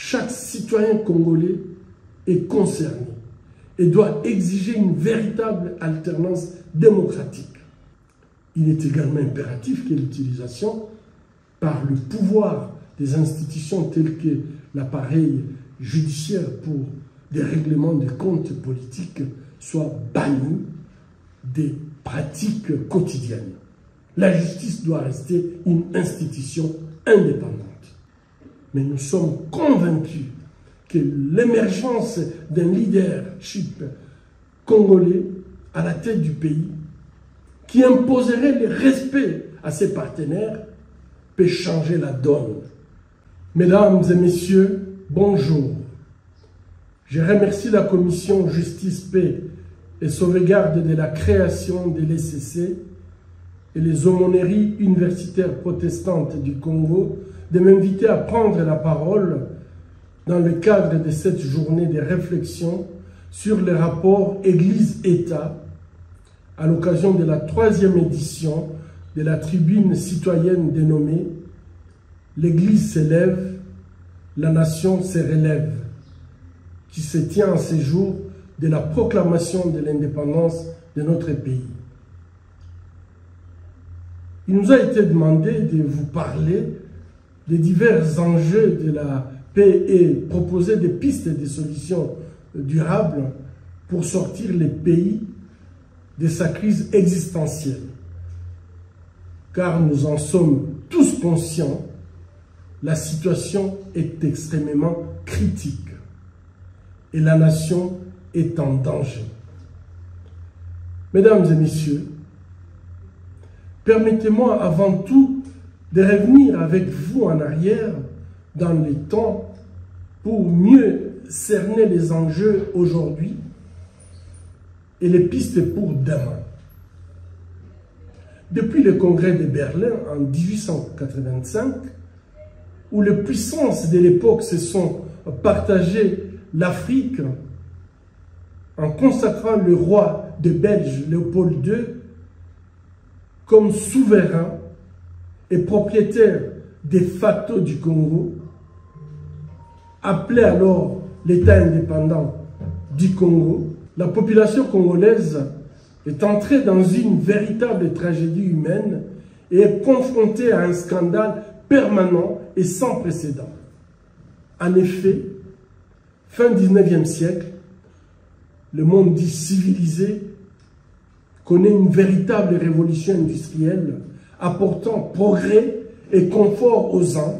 chaque citoyen congolais est concerné et doit exiger une véritable alternance démocratique. Il est également impératif que l'utilisation par le pouvoir des institutions telles que l'appareil judiciaire pour des règlements de comptes politiques soit bannie des pratiques quotidiennes. La justice doit rester une institution indépendante. Mais nous sommes convaincus que l'émergence d'un leadership congolais à la tête du pays qui imposerait le respect à ses partenaires peut changer la donne. Mesdames et messieurs, bonjour. Je remercie la commission Justice, Paix et Sauvegarde de la création de l'ECC et les aumôneries universitaires protestantes du Congo de m'inviter à prendre la parole dans le cadre de cette journée de réflexion sur le rapport Église-État à l'occasion de la 3e édition de la tribune citoyenne dénommée « L'Église s'élève, la nation se relève » qui se tient en ces jours de la proclamation de l'indépendance de notre pays. Il nous a été demandé de vous parler des divers enjeux de la paix et proposer des pistes et des solutions durables pour sortir les pays de sa crise existentielle. Car nous en sommes tous conscients, la situation est extrêmement critique et la nation est en danger. Mesdames et messieurs, permettez-moi avant tout de revenir avec vous en arrière dans les temps pour mieux cerner les enjeux aujourd'hui et les pistes pour demain. Depuis le congrès de Berlin en 1885, où les puissances de l'époque se sont partagées l'Afrique en consacrant le roi de Belge Léopold II comme souverain et propriétaire de facto du Congo, appelé alors l'État indépendant du Congo, la population congolaise est entrée dans une véritable tragédie humaine et est confrontée à un scandale permanent et sans précédent. En effet, fin 19e siècle, le monde dit civilisé connaît une véritable révolution industrielle apportant progrès et confort aux uns,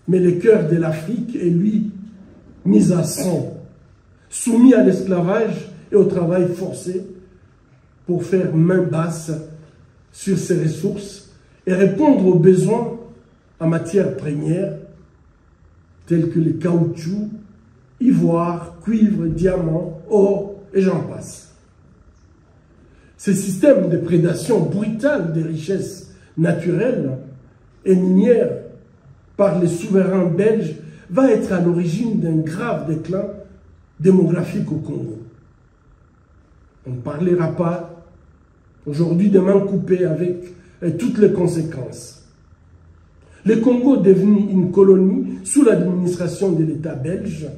mais le cœur de l'Afrique est lui mis à sang, soumis à l'esclavage et au travail forcé pour faire main basse sur ses ressources et répondre aux besoins en matière première tels que le caoutchouc, ivoire, cuivre, diamant, or et j'en passe. Ce système de prédation brutale des richesses naturelles et minières par les souverains belges va être à l'origine d'un grave déclin démographique au Congo. On ne parlera pas aujourd'hui de main coupée avec toutes les conséquences. Le Congo devenu une colonie sous l'administration de l'État belge,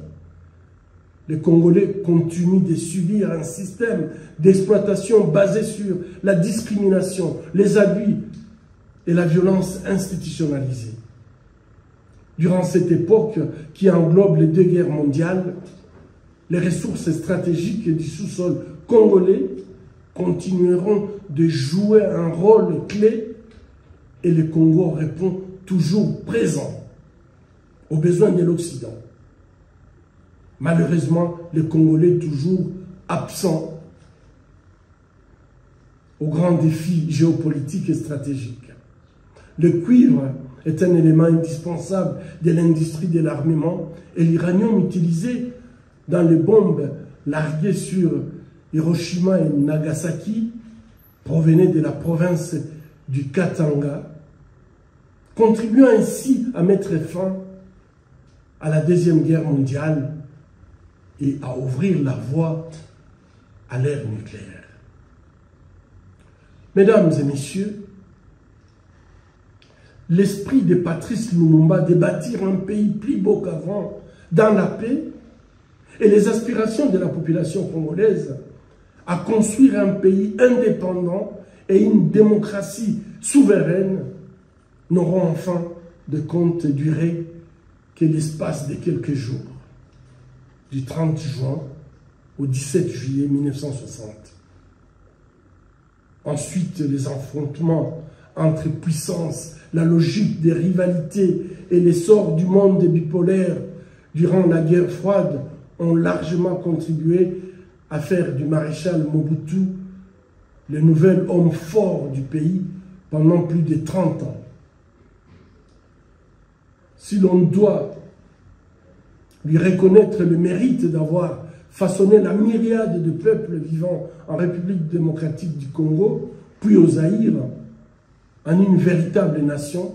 les Congolais continuent de subir un système d'exploitation basé sur la discrimination, les abus et la violence institutionnalisée. Durant cette époque qui englobe les 2 guerres mondiales, les ressources stratégiques du sous-sol congolais continueront de jouer un rôle clé et le Congo répond toujours présent aux besoins de l'Occident. Malheureusement, les Congolais toujours absents aux grands défis géopolitiques et stratégiques. Le cuivre est un élément indispensable de l'industrie de l'armement et l'uranium utilisé dans les bombes larguées sur Hiroshima et Nagasaki provenait de la province du Katanga, contribuant ainsi à mettre fin à la Deuxième Guerre mondiale et à ouvrir la voie à l'ère nucléaire. Mesdames et messieurs, l'esprit de Patrice Lumumba de bâtir un pays plus beau qu'avant, dans la paix, et les aspirations de la population congolaise à construire un pays indépendant et une démocratie souveraine n'auront enfin de compte duré que l'espace de quelques jours, du 30 juin au 17 juillet 1960. Ensuite, les affrontements entre puissances, la logique des rivalités et l'essor du monde bipolaire durant la guerre froide ont largement contribué à faire du maréchal Mobutu le nouvel homme fort du pays pendant plus de 30 ans. Si l'on doit lui reconnaître le mérite d'avoir façonné la myriade de peuples vivant en République démocratique du Congo, puis au Zaïre, en une véritable nation,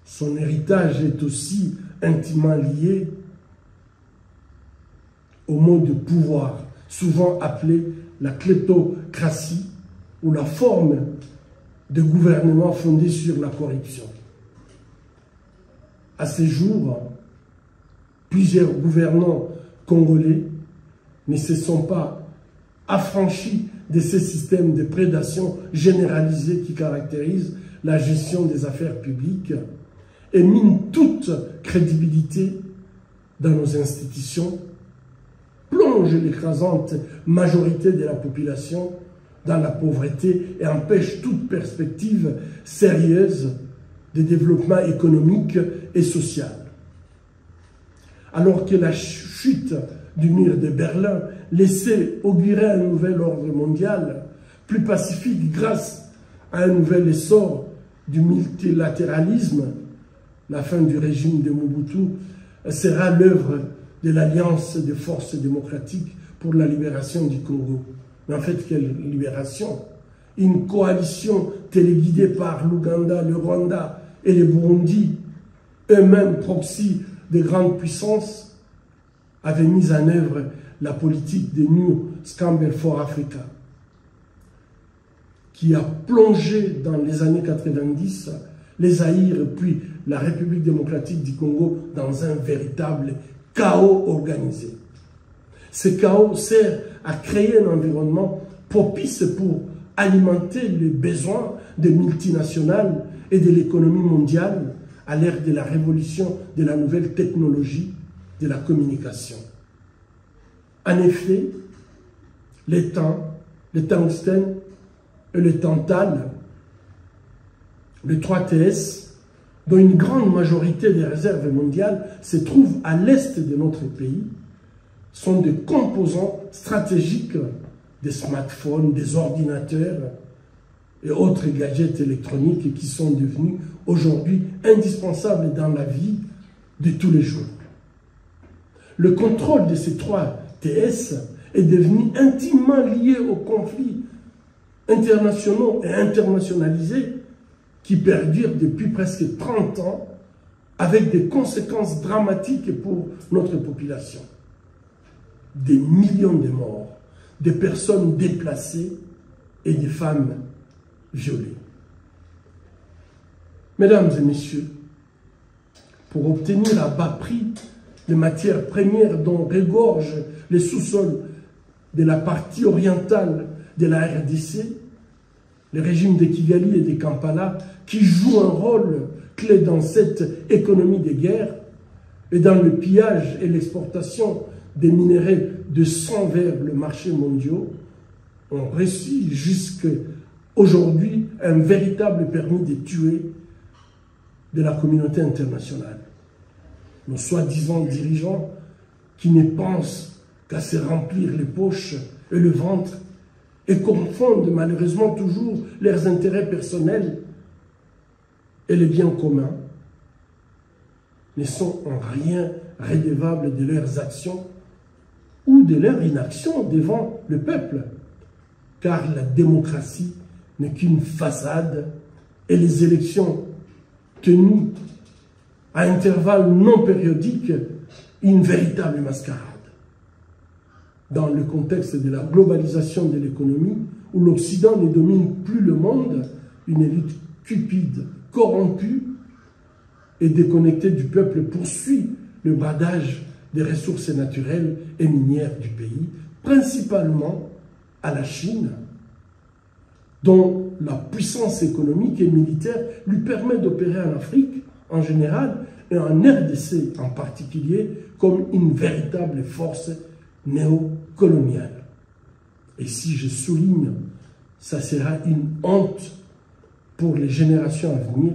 son héritage est aussi intimement lié au mode de pouvoir, souvent appelé la kleptocratie, ou la forme de gouvernement fondée sur la corruption. À ce jour, plusieurs gouvernants congolais ne se sont pas affranchis de ces systèmes de prédation généralisée qui caractérisent la gestion des affaires publiques et minent toute crédibilité dans nos institutions, plongent l'écrasante majorité de la population dans la pauvreté et empêchent toute perspective sérieuse de développement économique et social. Alors que la chute du mur de Berlin laissait augurer un nouvel ordre mondial, plus pacifique grâce à un nouvel essor du multilatéralisme, la fin du régime de Mobutu sera l'œuvre de l'Alliance des forces démocratiques pour la libération du Congo. Mais en fait, quelle libération? Une coalition téléguidée par l'Ouganda, le Rwanda et le Burundi, eux-mêmes proxy des grandes puissances, avaient mis en œuvre la politique de New Scramble for Africa, qui a plongé dans les années 90 les Zaïre puis la République démocratique du Congo dans un véritable chaos organisé. Ce chaos sert à créer un environnement propice pour alimenter les besoins des multinationales et de l'économie mondiale à l'ère de la révolution de la nouvelle technologie de la communication. En effet, l'étain, le tungstène et le tantal, le 3TS, dont une grande majorité des réserves mondiales se trouvent à l'est de notre pays, sont des composants stratégiques des smartphones, des ordinateurs et autres gadgets électroniques qui sont devenus aujourd'hui indispensables dans la vie de tous les jours. Le contrôle de ces 3 TS est devenu intimement lié aux conflits internationaux et internationalisés qui perdurent depuis presque 30 ans avec des conséquences dramatiques pour notre population. Des millions de morts, des personnes déplacées et des femmes violées. Mesdames et messieurs, pour obtenir à bas prix les matières premières dont regorgent les sous-sols de la partie orientale de la RDC, les régimes de Kigali et de Kampala, qui jouent un rôle clé dans cette économie de guerre et dans le pillage et l'exportation des minerais de sang vers le marché mondial, ont reçu jusqu'à aujourd'hui un véritable permis de tuer de la communauté internationale. Nos soi-disant dirigeants qui ne pensent qu'à se remplir les poches et le ventre et confondent malheureusement toujours leurs intérêts personnels et les biens communs, ne sont en rien redevables de leurs actions ou de leur inaction devant le peuple, car la démocratie n'est qu'une façade et les élections tenues à intervalles non périodiques, une véritable mascarade. Dans le contexte de la globalisation de l'économie, où l'Occident ne domine plus le monde, une élite cupide corrompu et déconnecté du peuple poursuit le bradage des ressources naturelles et minières du pays, principalement à la Chine, dont la puissance économique et militaire lui permet d'opérer en Afrique en général et en RDC en particulier comme une véritable force néocoloniale. Et si je souligne, ça sera une honte pour les générations à venir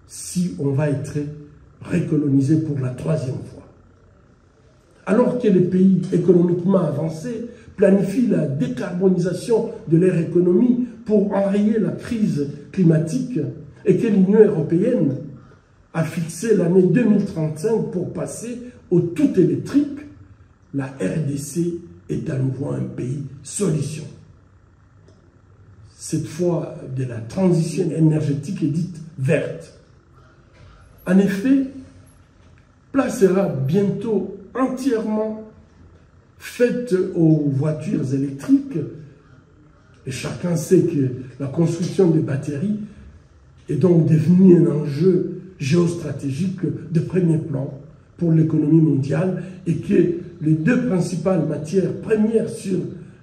si on va être recolonisé pour la 3e fois. Alors que les pays économiquement avancés planifient la décarbonisation de leur économie pour enrayer la crise climatique et que l'Union européenne a fixé l'année 2035 pour passer au tout électrique, la RDC est à nouveau un pays solution. Cette fois de la transition énergétique est dite verte. En effet, place sera bientôt entièrement faite aux voitures électriques et chacun sait que la construction des batteries est donc devenue un enjeu géostratégique de premier plan pour l'économie mondiale et que les 2 principales matières premières sur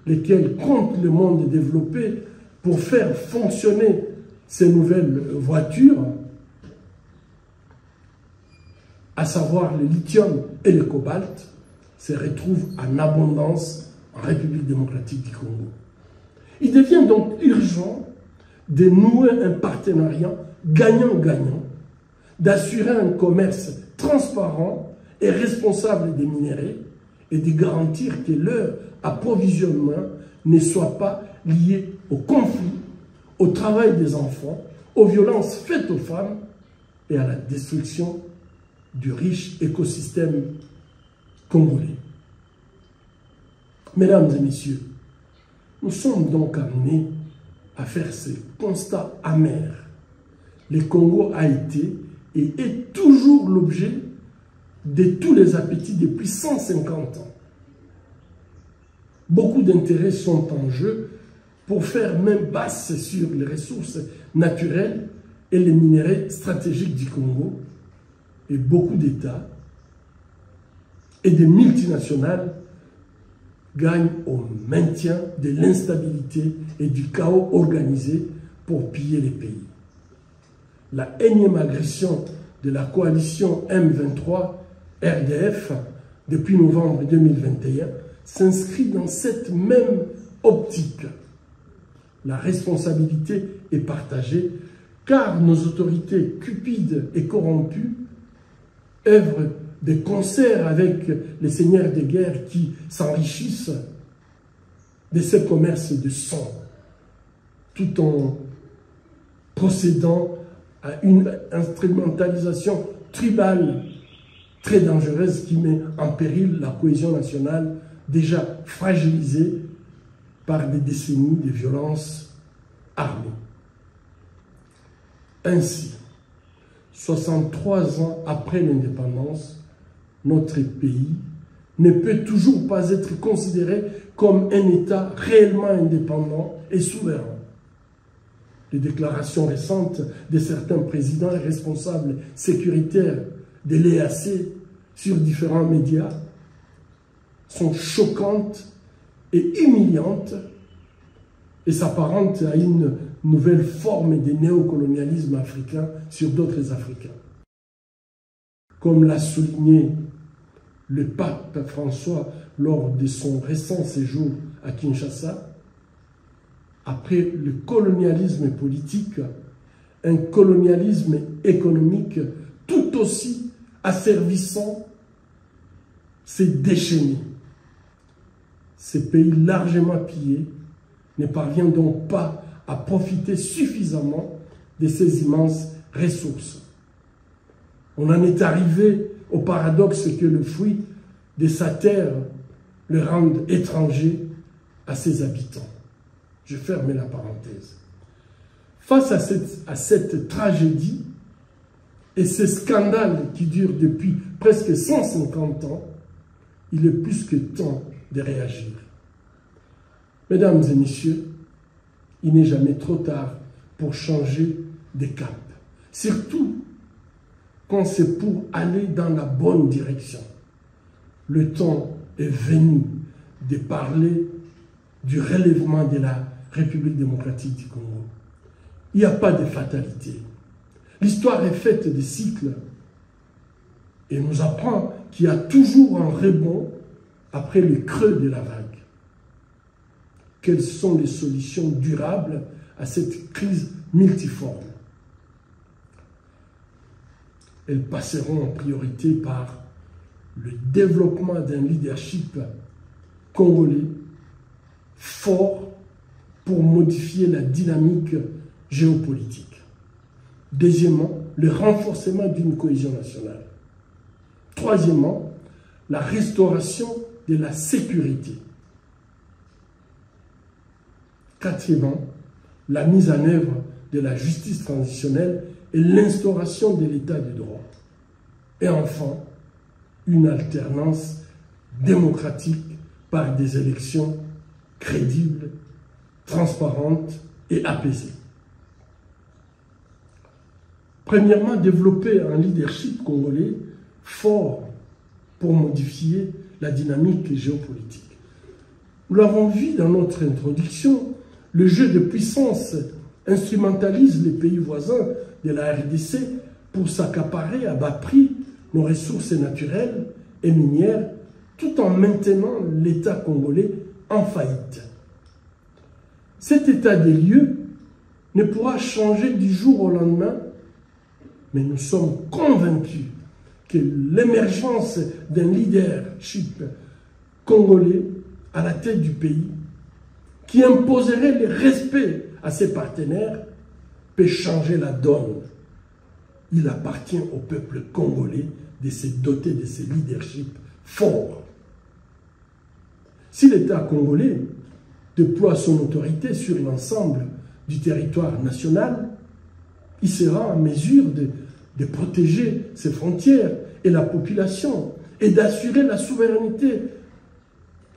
lesquelles compte le monde développé pour faire fonctionner ces nouvelles voitures, à savoir le lithium et le cobalt, se retrouvent en abondance en République démocratique du Congo. Il devient donc urgent de nouer un partenariat gagnant-gagnant, d'assurer un commerce transparent et responsable des minéraux et de garantir que leur approvisionnement ne soit pas lié au conflit, au travail des enfants, aux violences faites aux femmes et à la destruction du riche écosystème congolais. Mesdames et messieurs, nous sommes donc amenés à faire ce constat amer. Le Congo a été et est toujours l'objet de tous les appétits depuis 150 ans. Beaucoup d'intérêts sont en jeu pour faire main basse sur les ressources naturelles et les minéraux stratégiques du Congo, et beaucoup d'États et des multinationales gagnent au maintien de l'instabilité et du chaos organisé pour piller les pays. La énième agression de la coalition M23 RDF depuis novembre 2021 s'inscrit dans cette même optique. La responsabilité est partagée car nos autorités cupides et corrompues œuvrent de concert avec les seigneurs de guerre qui s'enrichissent de ce commerce de sang, tout en procédant à une instrumentalisation tribale très dangereuse qui met en péril la cohésion nationale déjà fragilisée par des décennies de violences armées. Ainsi, 63 ans après l'indépendance, notre pays ne peut toujours pas être considéré comme un État réellement indépendant et souverain. Les déclarations récentes de certains présidents et responsables sécuritaires de l'EAC sur différents médias sont choquantes et humiliantes et s'apparentent à une nouvelle forme de néocolonialisme africain sur d'autres Africains. Comme l'a souligné le pape François lors de son récent séjour à Kinshasa, après le colonialisme politique, un colonialisme économique tout aussi asservissant s'est déchaîné. Ces pays largement pillés ne parviennent donc pas à profiter suffisamment de ces immenses ressources. On en est arrivé au paradoxe que le fruit de sa terre le rende étranger à ses habitants. Je ferme la parenthèse. Face à cette tragédie et ces scandales qui durent depuis presque 150 ans, il est plus que temps de réagir. Mesdames et messieurs, il n'est jamais trop tard pour changer de cap. surtout quand c'est pour aller dans la bonne direction. Le temps est venu de parler du relèvement de la République démocratique du Congo. Il n'y a pas de fatalité. L'histoire est faite de cycles et nous apprend qu'il y a toujours un rebond après le creux de la vague. Quelles sont les solutions durables à cette crise multiforme? Elles passeront en priorité par le développement d'un leadership congolais fort pour modifier la dynamique géopolitique. Deuxièmement, le renforcement d'une cohésion nationale. Troisièmement, la restauration de la sécurité. Quatrièmement, la mise en œuvre de la justice transitionnelle et l'instauration de l'état de droit. Et enfin, une alternance démocratique par des élections crédibles, transparentes et apaisées. Premièrement, développer un leadership congolais fort pour modifier la dynamique géopolitique. Nous l'avons vu dans notre introduction, le jeu de puissance instrumentalise les pays voisins de la RDC pour s'accaparer à bas prix nos ressources naturelles et minières, tout en maintenant l'État congolais en faillite. Cet état des lieux ne pourra changer du jour au lendemain, mais nous sommes convaincus que l'émergence d'un leadership congolais à la tête du pays, qui imposerait le respect à ses partenaires, peut changer la donne. Il appartient au peuple congolais de se doter de ces leaderships forts. Si l'État congolais déploie son autorité sur l'ensemble du territoire national, il sera en mesure de protéger ses frontières et la population et d'assurer la souveraineté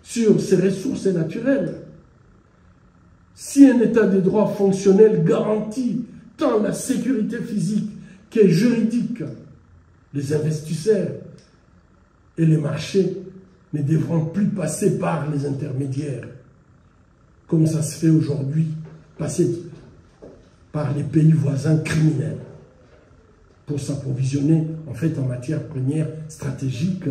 sur ses ressources naturelles. Si un état de droit fonctionnel garantit tant la sécurité physique que juridique, les investisseurs et les marchés ne devront plus passer par les intermédiaires, comme ça se fait aujourd'hui, passer par les pays voisins criminels pour s'approvisionner en fait en matières premières stratégiques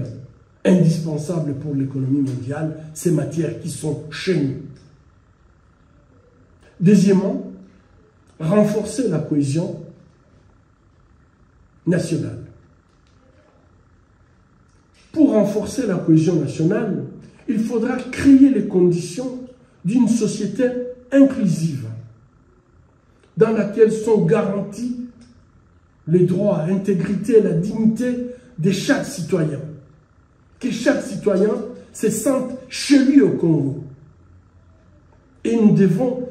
indispensables pour l'économie mondiale, ces matières qui sont chez nous. Deuxièmement, renforcer la cohésion nationale. Pour renforcer la cohésion nationale, il faudra créer les conditions d'une société inclusive dans laquelle sont garantis les droits, l'intégrité et la dignité de chaque citoyen. Que chaque citoyen se sente chez lui au Congo. Et nous devons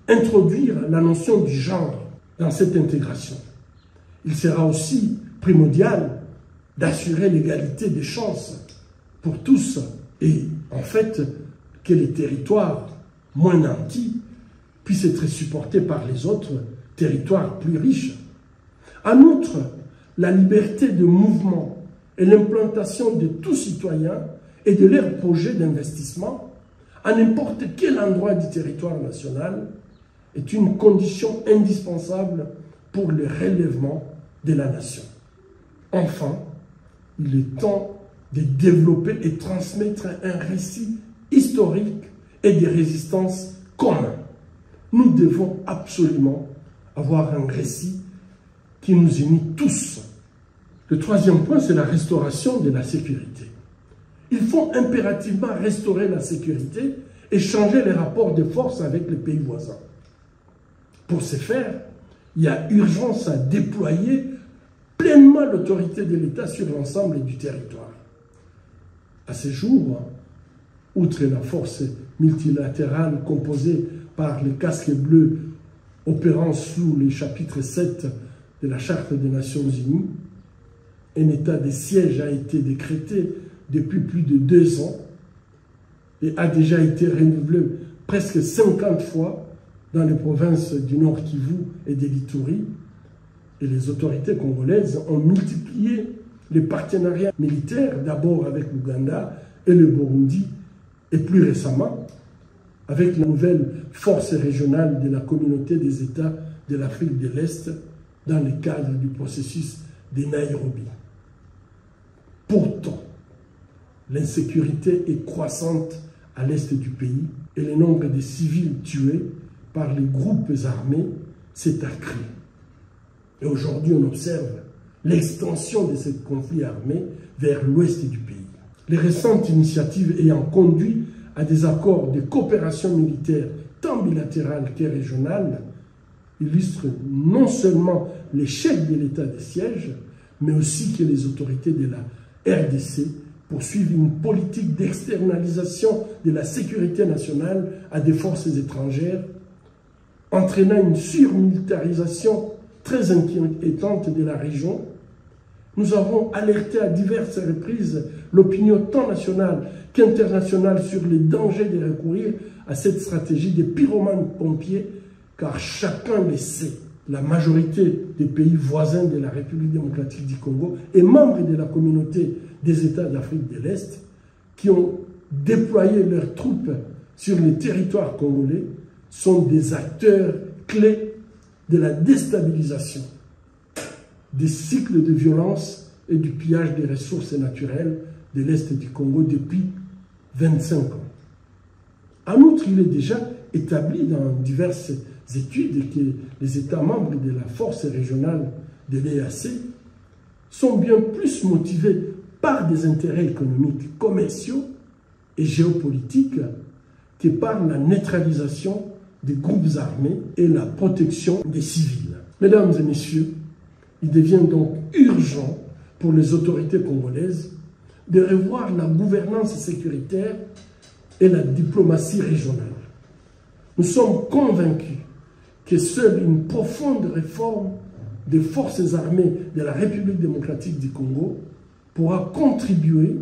introduire la notion du genre dans cette intégration. Il sera aussi primordial d'assurer l'égalité des chances pour tous et en fait que les territoires moins nantis puissent être supportés par les autres territoires plus riches. En outre, la liberté de mouvement et l'implantation de tout citoyen et de leurs projets d'investissement à n'importe quel endroit du territoire national est une condition indispensable pour le relèvement de la nation. Enfin, il est temps de développer et transmettre un récit historique et des résistances communs. Nous devons absolument avoir un récit qui nous unit tous. Le troisième point, c'est la restauration de la sécurité. Il faut impérativement restaurer la sécurité et changer les rapports de force avec les pays voisins. Pour ce faire, il y a urgence à déployer pleinement l'autorité de l'État sur l'ensemble du territoire. À ce jour, outre la force multilatérale composée par les casques bleus opérant sous le chapitre 7 de la Charte des Nations Unies, un état de siège a été décrété depuis plus de 2 ans et a déjà été renouvelé presque 50 fois dans les provinces du Nord Kivu et de l'Ituri. et les autorités congolaises ont multiplié les partenariats militaires, d'abord avec l'Ouganda et le Burundi, et plus récemment avec la nouvelle force régionale de la communauté des États de l'Afrique de l'Est dans le cadre du processus de Nairobi. Pourtant, l'insécurité est croissante à l'est du pays et le nombre de civils tués par les groupes armés s'est accru. Et aujourd'hui, on observe l'extension de ce conflit armé vers l'ouest du pays. Les récentes initiatives ayant conduit à des accords de coopération militaire tant bilatérale que régionale illustrent non seulement l'échec de l'état de siège, mais aussi que les autorités de la RDC poursuivent une politique d'externalisation de la sécurité nationale à des forces étrangères, entraînant une surmilitarisation très inquiétante de la région. Nous avons alerté à diverses reprises l'opinion tant nationale qu'internationale sur les dangers de recourir à cette stratégie des pyromanes pompiers, car chacun le sait. La majorité des pays voisins de la République démocratique du Congo et membres de la communauté des États d'Afrique de l'Est qui ont déployé leurs troupes sur les territoires congolais sont des acteurs clés de la déstabilisation, des cycles de violence et du pillage des ressources naturelles de l'Est du Congo depuis 25 ans. En outre, il est déjà établi dans diverses études que les États membres de la force régionale de l'EAC sont bien plus motivés par des intérêts économiques, commerciaux et géopolitiques que par la neutralisation des groupes armés et la protection des civils. Mesdames et messieurs, il devient donc urgent pour les autorités congolaises de revoir la gouvernance sécuritaire et la diplomatie régionale. Nous sommes convaincus que seule une profonde réforme des forces armées de la République démocratique du Congo pourra contribuer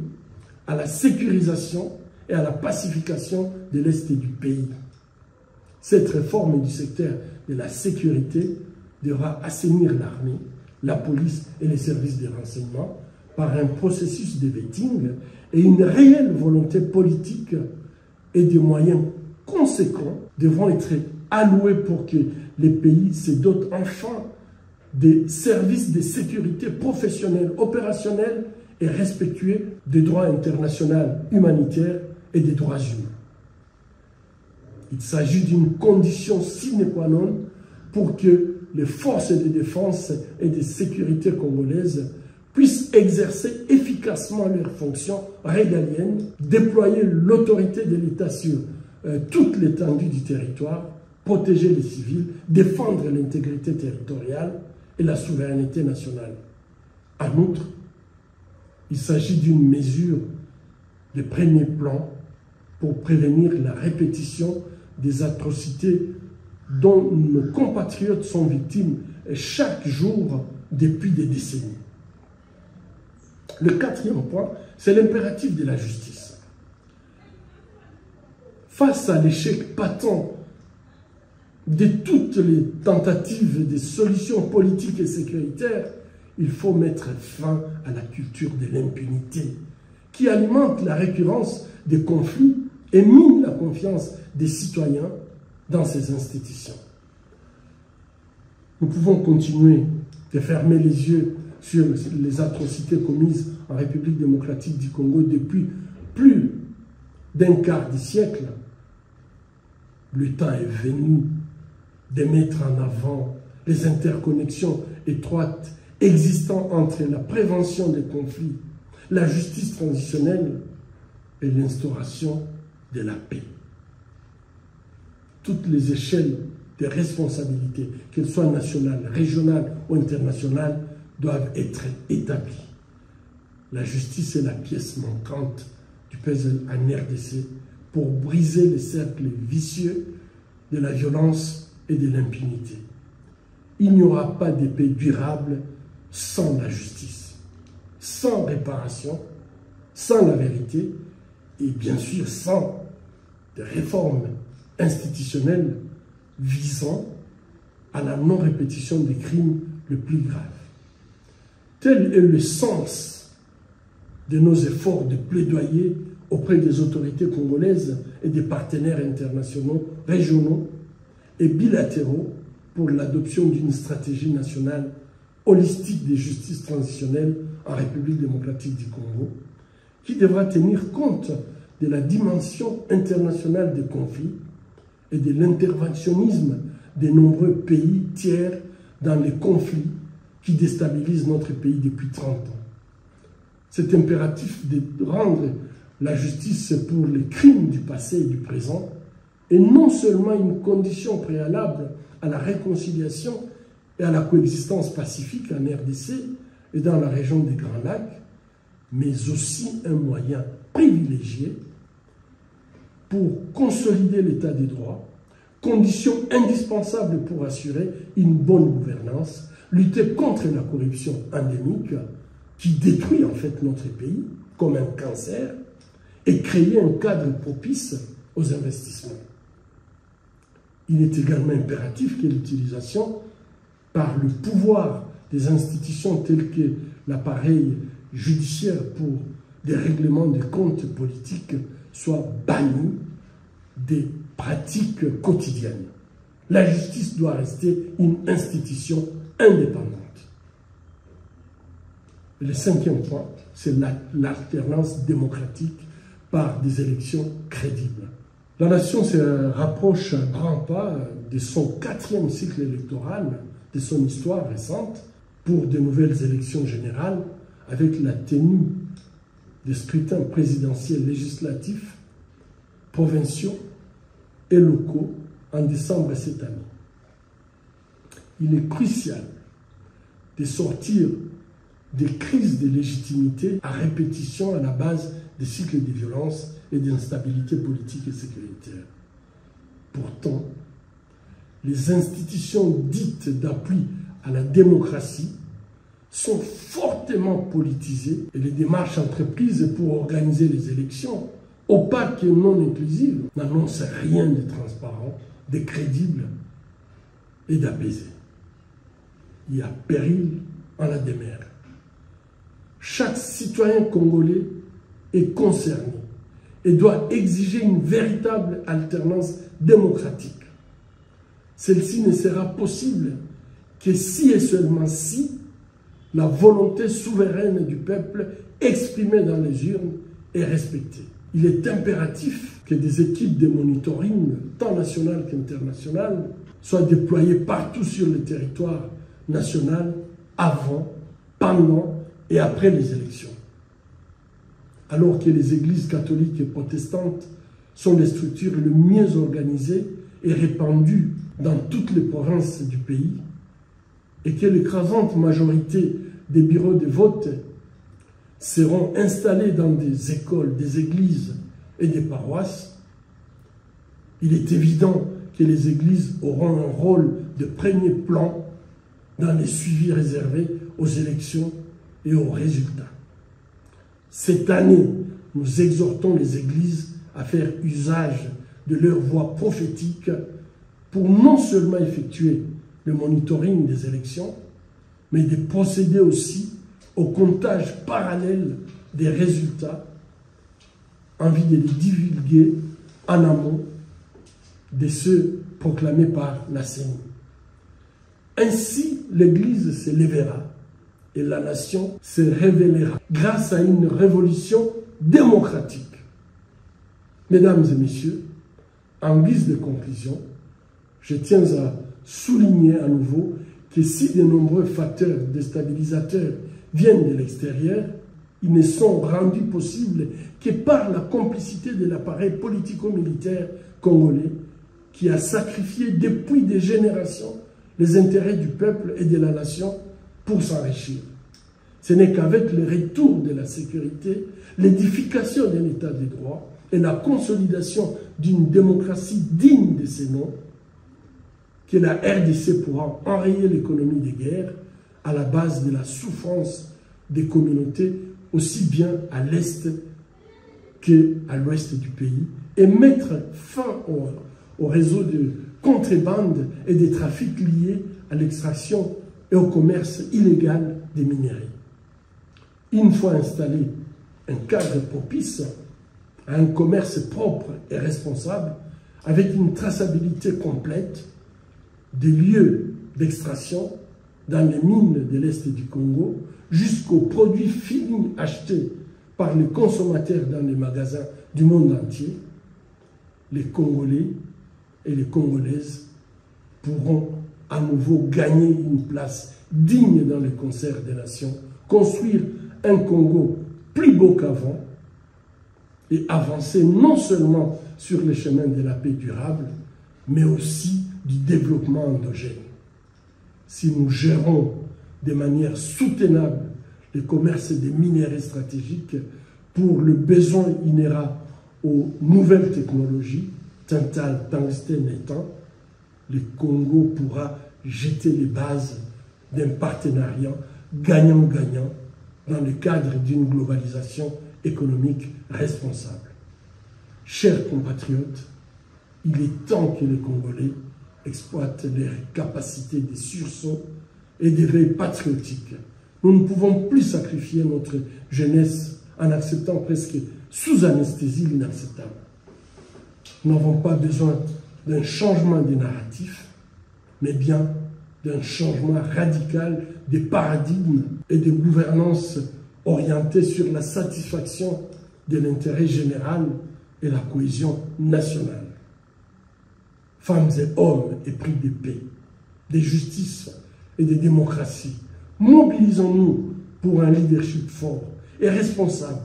à la sécurisation et à la pacification de l'Est du pays. Cette réforme du secteur de la sécurité devra assainir l'armée, la police et les services de renseignement par un processus de vetting et une réelle volonté politique, et des moyens conséquents devront être alloués pour que les pays se dotent enfin des services de sécurité professionnels, opérationnels et respectueux des droits internationaux humanitaires et des droits humains. Il s'agit d'une condition sine qua non pour que les forces de défense et de sécurité congolaises puissent exercer efficacement leurs fonctions régaliennes, déployer l'autorité de l'État sur toute l'étendue du territoire, protéger les civils, défendre l'intégrité territoriale et la souveraineté nationale. En outre, il s'agit d'une mesure de premier plan pour prévenir la répétition des atrocités dont nos compatriotes sont victimes chaque jour depuis des décennies. Le quatrième point, c'est l'impératif de la justice. Face à l'échec patent de toutes les tentatives de solutions politiques et sécuritaires, il faut mettre fin à la culture de l'impunité qui alimente la récurrence des conflits et mine la confiance des citoyens dans ces institutions. Nous pouvons continuer de fermer les yeux sur les atrocités commises en République démocratique du Congo depuis plus d'un quart de siècle. Le temps est venu de mettre en avant les interconnexions étroites existant entre la prévention des conflits, la justice transitionnelle et l'instauration de la paix. Toutes les échelles de responsabilité, qu'elles soient nationales, régionales ou internationales, doivent être établies. La justice est la pièce manquante du puzzle en RDC pour briser les cercles vicieux de la violence et de l'impunité. Il n'y aura pas de paix durable sans la justice, sans réparation, sans la vérité et bien sûr sans des réformes institutionnelles visant à la non-répétition des crimes le plus grave. Tel est le sens de nos efforts de plaidoyer auprès des autorités congolaises et des partenaires internationaux, régionaux et bilatéraux pour l'adoption d'une stratégie nationale holistique de justice transitionnelle en République démocratique du Congo, qui devra tenir compte de la dimension internationale des conflits et de l'interventionnisme des nombreux pays tiers dans les conflits qui déstabilisent notre pays depuis 30 ans. Cet impératif de rendre la justice pour les crimes du passé et du présent est non seulement une condition préalable à la réconciliation et à la coexistence pacifique en RDC et dans la région des Grands Lacs, mais aussi un moyen privilégié pour consolider l'état des droits, condition indispensable pour assurer une bonne gouvernance, lutter contre la corruption endémique qui détruit en fait notre pays comme un cancer et créer un cadre propice aux investissements. Il est également impératif que l'utilisation par le pouvoir des institutions telles que l'appareil judiciaire pour des règlements de comptes politiques soit bannie des pratiques quotidiennes. La justice doit rester une institution indépendante. Et le cinquième point, c'est l'alternance démocratique par des élections crédibles. La nation se rapproche à grands pas de son 4e cycle électoral, de son histoire récente, pour de nouvelles élections générales, avec la tenue des scrutins présidentiels législatifs, provinciaux et locaux en décembre cette année. Il est crucial de sortir des crises de légitimité à répétition à la base des cycles de violence et d'instabilité politique et sécuritaire. Pourtant, les institutions dites d'appui à la démocratie sont fortement politisées et les démarches entreprises pour organiser les élections, opaques et non inclusives, n'annoncent rien de transparent, de crédible et d'apaisé. Il y a péril en la demeure. Chaque citoyen congolais est concerné et doit exiger une véritable alternance démocratique. Celle-ci ne sera possible que si et seulement si la volonté souveraine du peuple exprimée dans les urnes est respectée. Il est impératif que des équipes de monitoring, tant nationales qu'internationales, soient déployées partout sur le territoire national avant, pendant et après les élections. Alors que les églises catholiques et protestantes sont les structures les mieux organisées et répandues dans toutes les provinces du pays, et que l'écrasante majorité des bureaux de vote seront installés dans des écoles, des églises et des paroisses, il est évident que les églises auront un rôle de premier plan dans les suivis réservés aux élections et aux résultats. Cette année, nous exhortons les églises à faire usage de leur voix prophétique pour non seulement effectuer le monitoring des élections, mais de procéder aussi au comptage parallèle des résultats en vue de les divulguer en amont de ceux proclamés par la CENI. Ainsi, l'Église se lèvera et la nation se révélera grâce à une révolution démocratique. Mesdames et messieurs, en guise de conclusion, je tiens à souligner à nouveau que si de nombreux facteurs déstabilisateurs viennent de l'extérieur, ils ne sont rendus possibles que par la complicité de l'appareil politico-militaire congolais qui a sacrifié depuis des générations les intérêts du peuple et de la nation pour s'enrichir. Ce n'est qu'avec le retour de la sécurité, l'édification d'un état de droit et la consolidation d'une démocratie digne de ces noms que la RDC pourra enrayer l'économie des guerres à la base de la souffrance des communautés aussi bien à l'est qu'à l'ouest du pays et mettre fin au réseau de contrebande et des trafics liés à l'extraction et au commerce illégal des minerais. Une fois installé un cadre propice à un commerce propre et responsable, avec une traçabilité complète des lieux d'extraction dans les mines de l'Est du Congo jusqu'aux produits finis achetés par les consommateurs dans les magasins du monde entier, les Congolais et les Congolaises pourront à nouveau gagner une place digne dans le concert des nations, construire un Congo plus beau qu'avant et avancer non seulement sur les chemins de la paix durable, mais aussi du développement endogène. Si nous gérons de manière soutenable le commerce des minerais stratégiques pour le besoin inhérent aux nouvelles technologies, Tintal, tungstène étant, le Congo pourra jeter les bases d'un partenariat gagnant-gagnant dans le cadre d'une globalisation économique responsable. Chers compatriotes, il est temps que les Congolais exploitent leurs capacités de sursaut et d'éveil patriotique. Nous ne pouvons plus sacrifier notre jeunesse en acceptant presque sous anesthésie l'inacceptable. Nous n'avons pas besoin d'un changement de narratif, mais bien d'un changement radical des paradigmes et des gouvernances orientées sur la satisfaction de l'intérêt général et la cohésion nationale. Femmes et hommes épris de paix, de justice et de démocratie, mobilisons-nous pour un leadership fort et responsable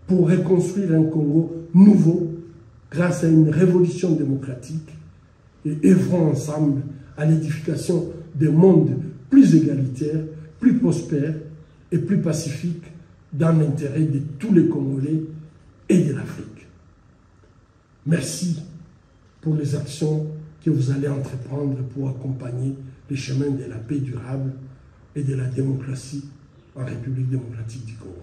pour reconstruire un Congo nouveau grâce à une révolution démocratique et œuvrons ensemble à l'édification d'un monde plus égalitaire, plus prospère et plus pacifique dans l'intérêt de tous les Congolais et de l'Afrique. Merci pour les actions que vous allez entreprendre pour accompagner les chemins de la paix durable et de la démocratie en République démocratique du Congo.